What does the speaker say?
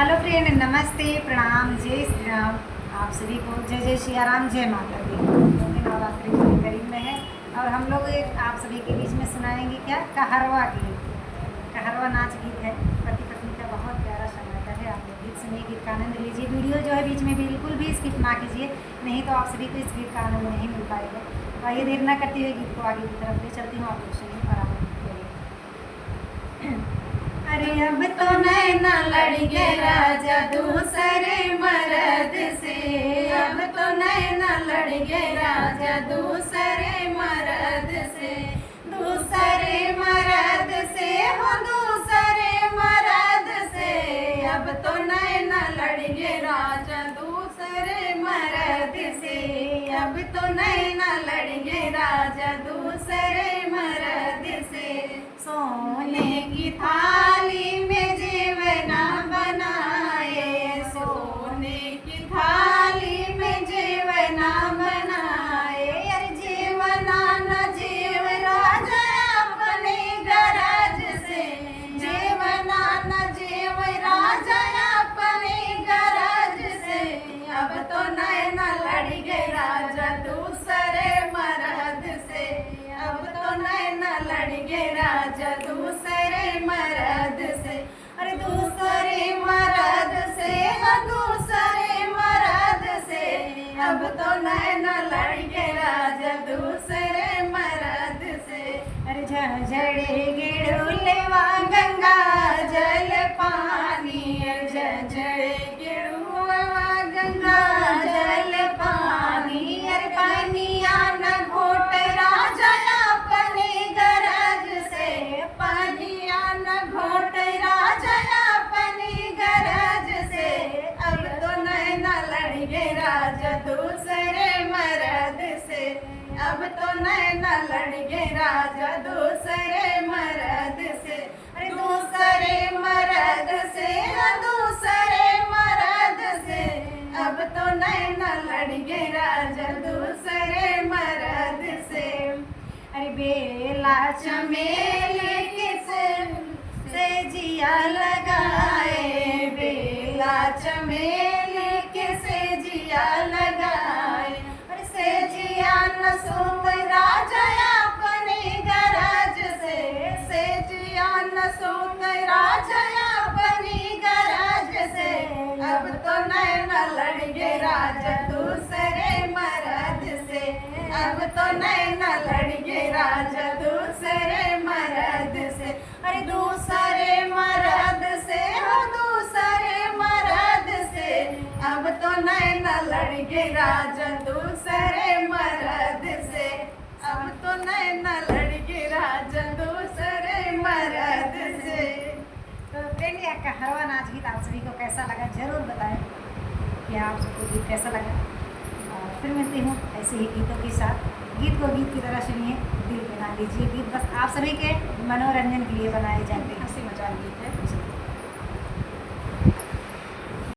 Hello friend, नमस्ते, प्रणाम, जय श्री राम। आप सभी को जय जय श्री राम, जय माता दी। नवरात्रि के करीब में है और हम लोग एक आप सभी के बीच में सुनाएंगे क्या, कहरवा गीत। कहरवा नाच गीत है, पति पत्नी का बहुत प्यारा सन्नाटा है। आप लोग गीत सुनिए, गीत का आनंद लीजिए। वीडियो जो है बीच में बिल्कुल भी स्किप ना कीजिए, नहीं तो आप सभी को इस गीत का आनंद नहीं मिल पाएगा। आइए देर न करते हुए गीत को आगे की तरफ ले चलती हूँ, आप लोग सुनिए और आनंद करिए। अरे अब तो नैना लड़ गए राजा दूसरे मर्द से, अब तो नैना लड़ गए राजा दूसरे मर्द से, दूसरे मर्द से हो दूसरे मर्द से। अब तो नैना लड़ गए राजा दूसरे मर्द से, अब तो नैना लड़ गए राजा दूसरे मर्द से। सोने की थाली में जेवना बनाए, सोने की थाली में जेवना बनाए। अरे जेवना न जेव राजा अपने गरज से, जेवना न जेव राजा अपने गरज से। अब तो नैना लड़ गए राजा दूसरे मर्द से, अब तो नैना लड़ गए राजा दूसरे मर्द से। अरे दूसरे मर्द से, दूसरे मर्द से। अब तो नैना लड़ गए राजा दूसरे मर्द से। अरे झड़झड़े गिड़ुलवा गंगा जल पानी, झड़झड़े गिड़ुलवा गंगा जल पानी। अरे पानिया न घोट राजा अपने गरज से, पानिया न घोट राजा अपने गरज से। अब तो नैना लड़ गए राजा दूसरे मर्द से, अब तो नैना लड़ गए राजा दूसरे मर्द से। अरे दूसरे मर्द से, दूसरे मर्द से। अब तो नैना लड़ गए राजा दूसरे मर्द से। अरे बेला चमेली से जिया लगाए, बेला चमेली से जिया लगाए। अरे से जिया न सुत राजा अपने गरज से जिया न सुत राजा अपनी गरज से। अब तो नैना लड़ गए राजा दूसरे मर्द से, अब तो नैना लड़ गए राजा दूसरे मर्द से। अरे दूसरे मर्द से हो दूसरे मर्द से। अब तो नैना लड़ गए राजा दूसरे मर्द से, अब तो नैना लड़ गए राजा दूसरे मर्द से। तो फ्रेंड, यह कहरवा नाच गीत आप सभी को कैसा लगा जरूर बताएं कि आप सबको गीत कैसा लगा। और फिर मिलती हूँ ऐसे ही गीतों के साथ। गीत को गीत की तरह सुनिए, दिल पे ना लीजिए। गीत बस आप सभी के मनोरंजन के लिए बनाए जाते हैं, हंसी मजाक गीत है।